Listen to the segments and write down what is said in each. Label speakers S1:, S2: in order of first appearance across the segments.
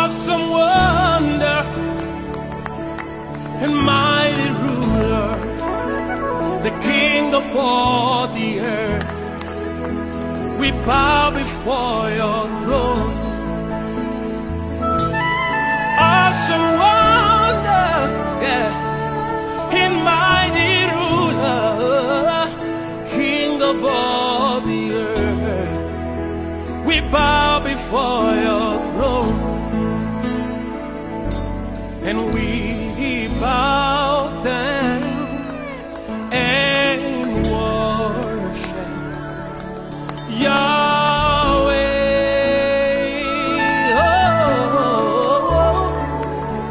S1: awesome wonder and mighty ruler, the King of all the earth. We bow before your throne. Awesome wonder, yeah, and mighty ruler, King of all the earth. We bow before your throne, and we bow down and worship Yahweh.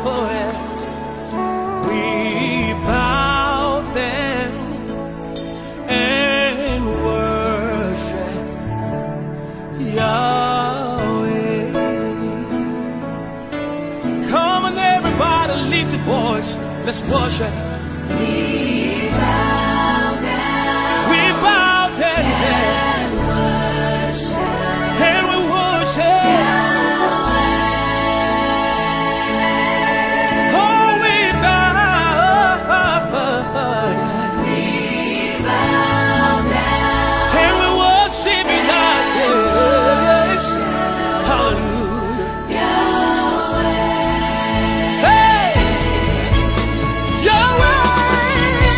S1: Oh, yeah. We bow down and worship Yahweh. Come on, everybody, lift your voice. Let's worship. We bow down. We bow down and worship. And we worship Yahweh. Oh, we bow. We bow down. And we worship Yahweh. Hallelujah. Yahweh. Hey! Yahweh!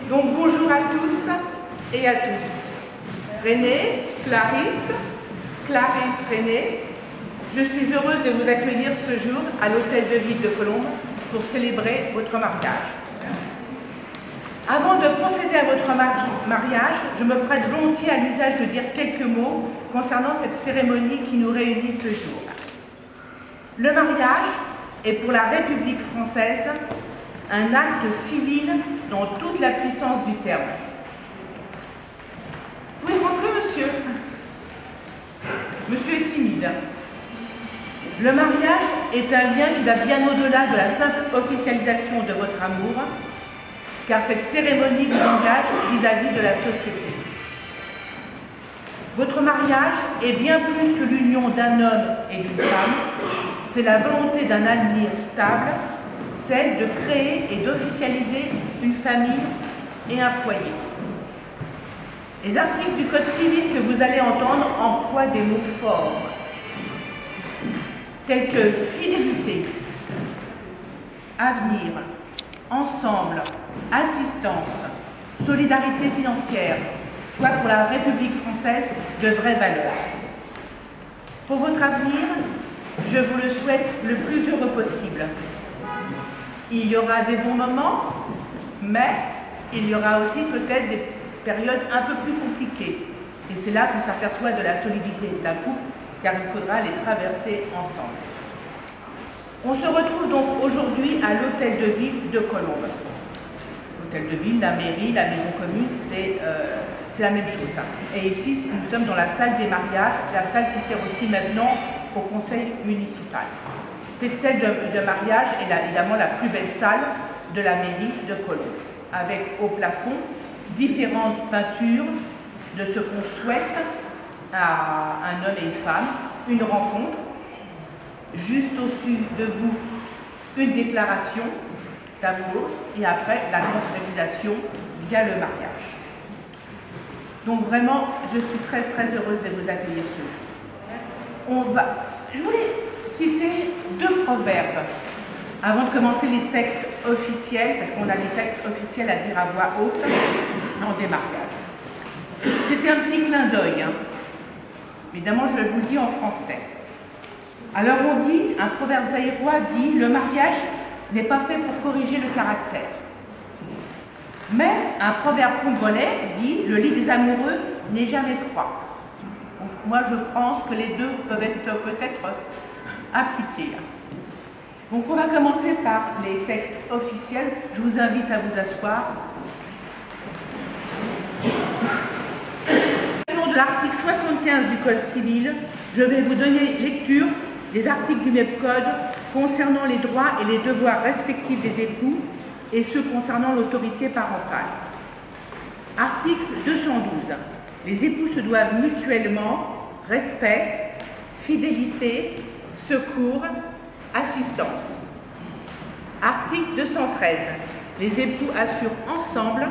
S2: Donc bonjour à tous et à toutes. René, Clarisse, René, je suis heureuse de vous accueillir ce jour à l'Hôtel de Ville de Colombes pour célébrer votre mariage. Avant de procéder à votre mariage, je me prête volontiers à l'usage de dire quelques mots concernant cette cérémonie qui nous réunit ce jour. Le mariage est pour la République française un acte civil dans toute la puissance du terme. Vous pouvez rentrer, monsieur. Monsieur est timide. Le mariage est un lien qui va bien au-delà de la simple officialisation de votre amour, car cette cérémonie vous engage vis-à-vis de la société. Votre mariage est bien plus que l'union d'un homme et d'une femme, c'est la volonté d'un avenir stable, celle de créer et d'officialiser une famille et un foyer. Les articles du Code civil que vous allez entendre emploient des mots forts, tels que fidélité, avenir, ensemble, assistance, solidarité financière, soit pour la République française de vraies valeurs. Pour votre avenir, je vous le souhaite le plus heureux possible. Il y aura des bons moments, mais il y aura aussi peut-être des périodes un peu plus compliquées. Et c'est là qu'on s'aperçoit de la solidité d'un couple, car il faudra les traverser ensemble. On se retrouve donc aujourd'hui à l'Hôtel de Ville de Colombes. L'Hôtel de Ville, la mairie, la maison commune, c'est la même chose. Et ici, nous sommes dans la salle des mariages, la salle qui sert aussi maintenant au conseil municipal. Cette salle de mariage est évidemment la plus belle salle de la mairie de Colombes, avec au plafond différentes peintures de ce qu'on souhaite à un homme et une femme, une rencontre, juste au-dessus de vous, une déclaration d'amour et après la concrétisation via le mariage. Donc vraiment, je suis très très heureuse de vous accueillir ce jour. Je voulais citer deux proverbes avant de commencer les textes officiels, parce qu'on a des textes officiels à dire à voix haute dans des mariages. C'était un petit clin d'œil. Évidemment, je vous le dis en français. Alors on dit, un proverbe zaïrois dit, le mariage n'est pas fait pour corriger le caractère. Mais un proverbe congolais dit, le lit des amoureux n'est jamais froid. Donc, moi, je pense que les deux peuvent être peut-être appliqués. Donc on va commencer par les textes officiels. Je vous invite à vous asseoir. De l'article 75 du Code civil, je vais vous donner lecture des articles du même Code concernant les droits et les devoirs respectifs des époux et ceux concernant l'autorité parentale. Article 212. Les époux se doivent mutuellement respect, fidélité, secours, assistance. Article 213. Les époux assurent ensemble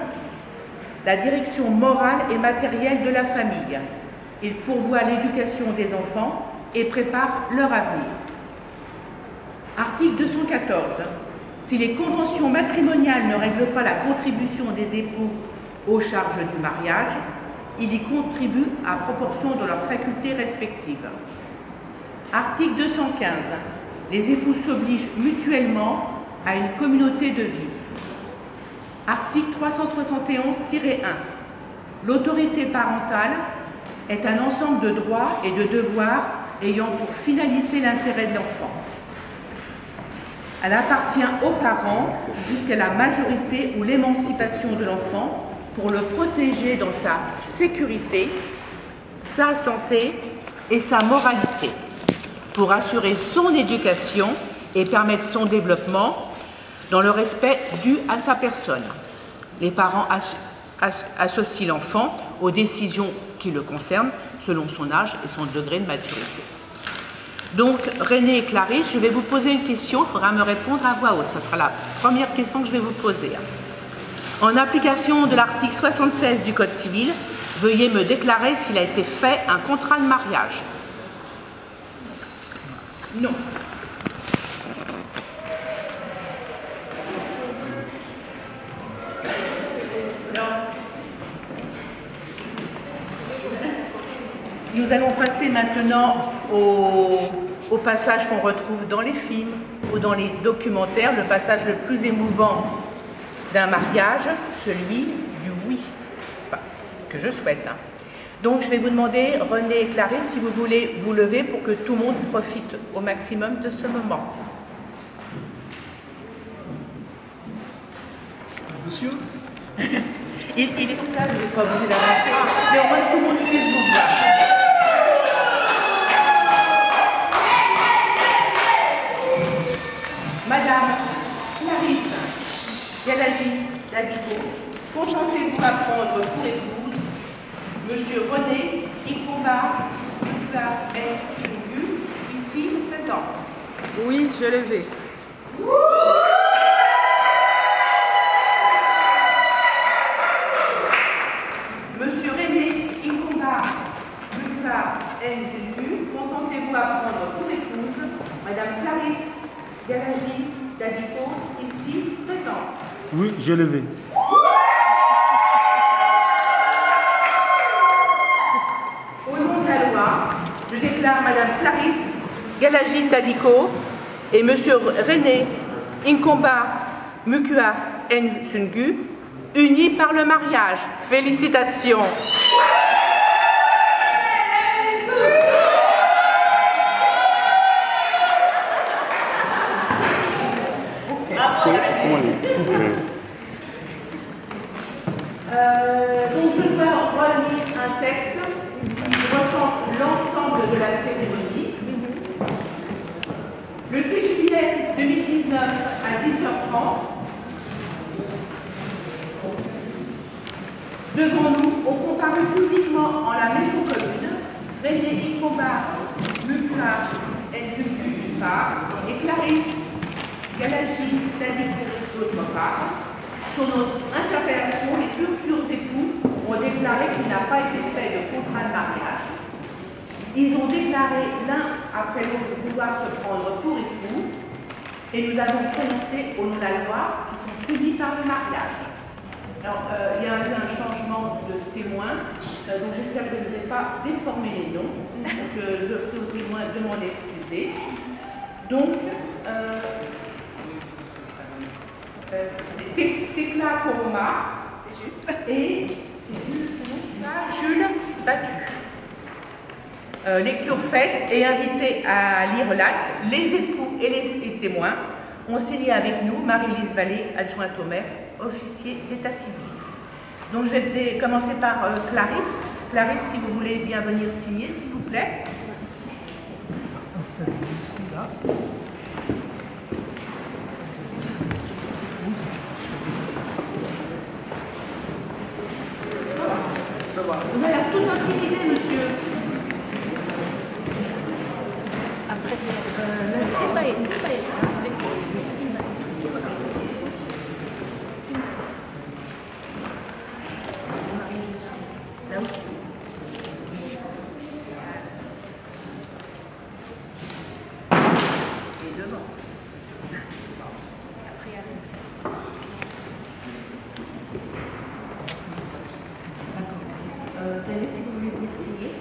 S2: la direction morale et matérielle de la famille. Ils pourvoient l'éducation des enfants et préparent leur avenir. Article 214. Si les conventions matrimoniales ne règlent pas la contribution des époux aux charges du mariage, ils y contribuent à proportion de leurs facultés respectives. Article 215. Les époux s'obligent mutuellement à une communauté de vie. Article 371-1. L'autorité parentale est un ensemble de droits et de devoirs ayant pour finalité l'intérêt de l'enfant. Elle appartient aux parents jusqu'à la majorité ou l'émancipation de l'enfant pour le protéger dans sa sécurité, sa santé et sa moralité, pour assurer son éducation et permettre son développement dans le respect dû à sa personne. Les parents associent l'enfant aux décisions qui le concernent selon son âge et son degré de maturité. Donc, René et Clarisse, je vais vous poser une question, il faudra me répondre à voix haute. Ce sera la première question que je vais vous poser. En application de l'article 76 du Code civil, veuillez me déclarer s'il a été fait un contrat de mariage. Non. Nous allons passer maintenant au passage qu'on retrouve dans les films ou dans les documentaires, le passage le plus émouvant d'un mariage, celui du oui, enfin, que je souhaite. Hein. Donc je vais vous demander, René et Clarisse, si vous voulez vous lever pour que tout le monde profite au maximum de ce moment.
S1: Monsieur
S2: il est tout là, vous n'êtes pas obligé d'avancer, mais au moins tout le monde puisse vous voir. Madame Clarisse Galagi Dadico, consentez-vous à prendre pour épouse Monsieur René Ikomba Figu, ici présent?
S3: Oui, je le vais.
S2: Monsieur René Ikomba Figu, consentez-vous à prendre pour épouse Madame Clarisse Galagi Dadico, ici présent?
S1: Oui, je le vais.
S2: Au nom de la loi, je déclare Madame Clarisse Galagi Dadico et Monsieur René Inkomba Mukua Nsungu unis par le mariage. Félicitations. Donc je vais relire un texte qui recense l'ensemble de la cérémonie. Le 6 juillet 2019 à 10h30, devant nous, ont comparu publiquement en la maison commune René Ikomba Mukua Nsungu et Clarisse Galagi Dadico d'autre part. Sur notre interpellation, les futurs époux ont déclaré qu'il n'a pas été fait de contrat de mariage. Ils ont déclaré l'un après l'autre vouloir se prendre pour époux et nous avons prononcé au nom de la loi qu'ils sont punis par le mariage. Alors, il y a eu un changement de témoin, donc j'espère que je ne vais pas déformer les noms. Donc, je prie aux témoins de m'en excuser. Donc, Tekla Koroma, et Jules Battu. Lecture faite et invité à lire l'acte, les époux et les témoins ont signé avec nous Marie-Lise Vallée, adjointe au maire, officier d'état civil. Donc je vais commencer par Clarisse. Clarisse, si vous voulez bien venir signer, s'il vous plaît.
S1: Installez-vous ici, là.
S2: Vous avez l'air tout intimidé, monsieur.
S4: Après, c'est pas
S2: Là aussi. Et devant. D'accord. Si vous voulez venir signer.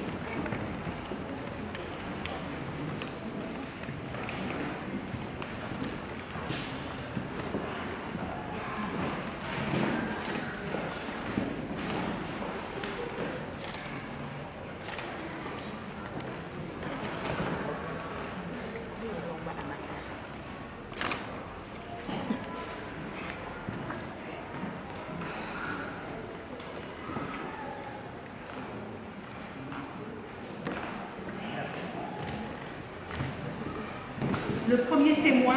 S2: Le premier témoin,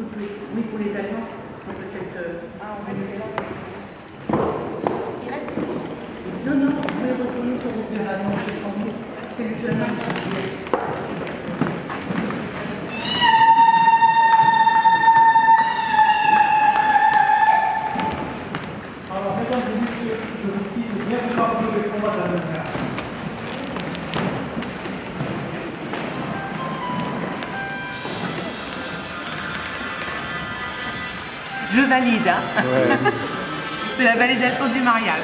S2: Oui, pour les alliances, sont peut-être...
S4: Il reste ici.
S2: Non, non, vous pouvez retourner sur vos alliances. C'est le jeune homme qui est...
S1: Alors, mesdames et messieurs, je vous prie de bien vous rappeler le combat de la lumière.
S2: Je valide, hein.
S5: Ouais.
S2: C'est la validation du mariage.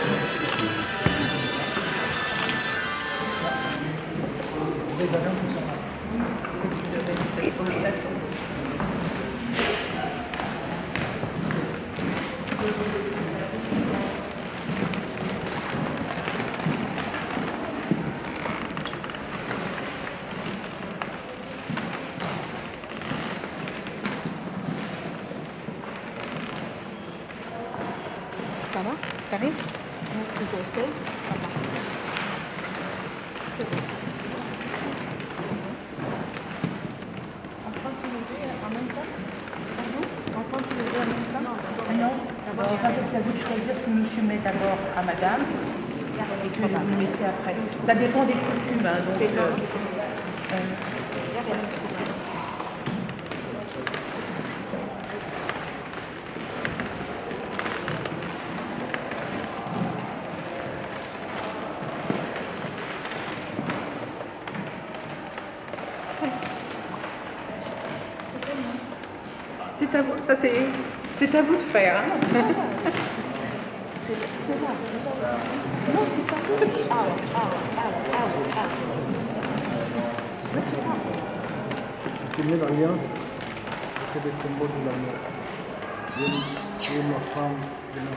S1: Les alliances, ils sont là.
S4: Ça va? T'arrives? J'essaie. On prend tous les deux en même temps? Pardon? On prend tous les deux en même temps?
S2: Ah non, enfin, ça c'est à vous de choisir si monsieur met d'abord à madame et que vous le mettez après. Ça dépend des coutumes. Hein, donc, c'est à vous, ça c'est à vous de faire. Hein.
S4: Non, c'est pas bon.
S5: Tenir l'alliance, c'est des symboles de l'amour. Je suis ma femme, de ma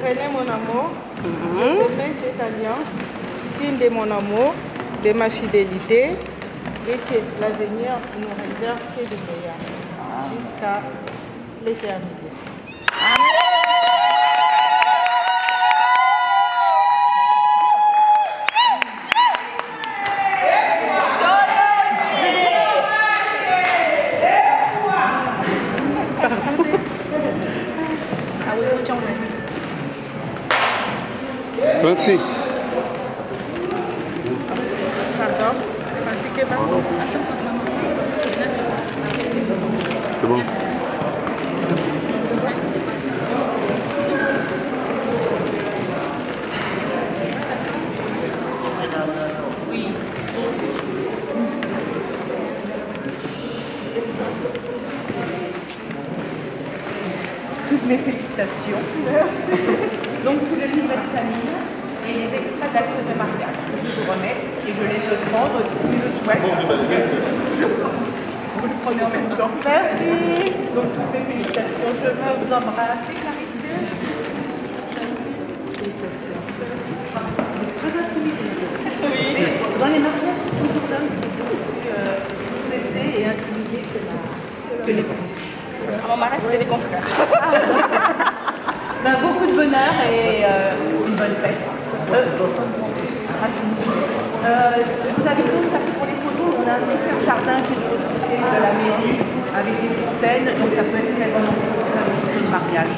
S3: René, mon amour, je te mets cette alliance, signe de mon amour, de ma fidélité, et que l'avenir nous réserve que du meilleur, jusqu'à l'éternité.
S4: Ah oui, tiens, on a dit.
S5: Merci.
S3: Pardon? Merci que pardon?
S5: C'est bon.
S2: Toutes mes félicitations. Donc c'est le livret de famille et les extraits d'actes de mariage que je vous remets et je laisse le prendre qui le souhaite. Vous le prenez en même temps.
S3: Merci.
S2: Donc toutes mes félicitations. Je vous embrasse. Et Clarisse. Oui. Dans les mariages, c'est toujours l'homme qui est beaucoup plus stressé et intimidé que l'épouse.
S4: À mon mariage, c'était le contraire.
S2: Ben, beaucoup de bonheur et une bonne fête. Je vous invite tous à pour les photos. On a un super jardin qui est de l'autre côté de la mairie avec des fontaines. Donc ça peut être très bon pour le mariage.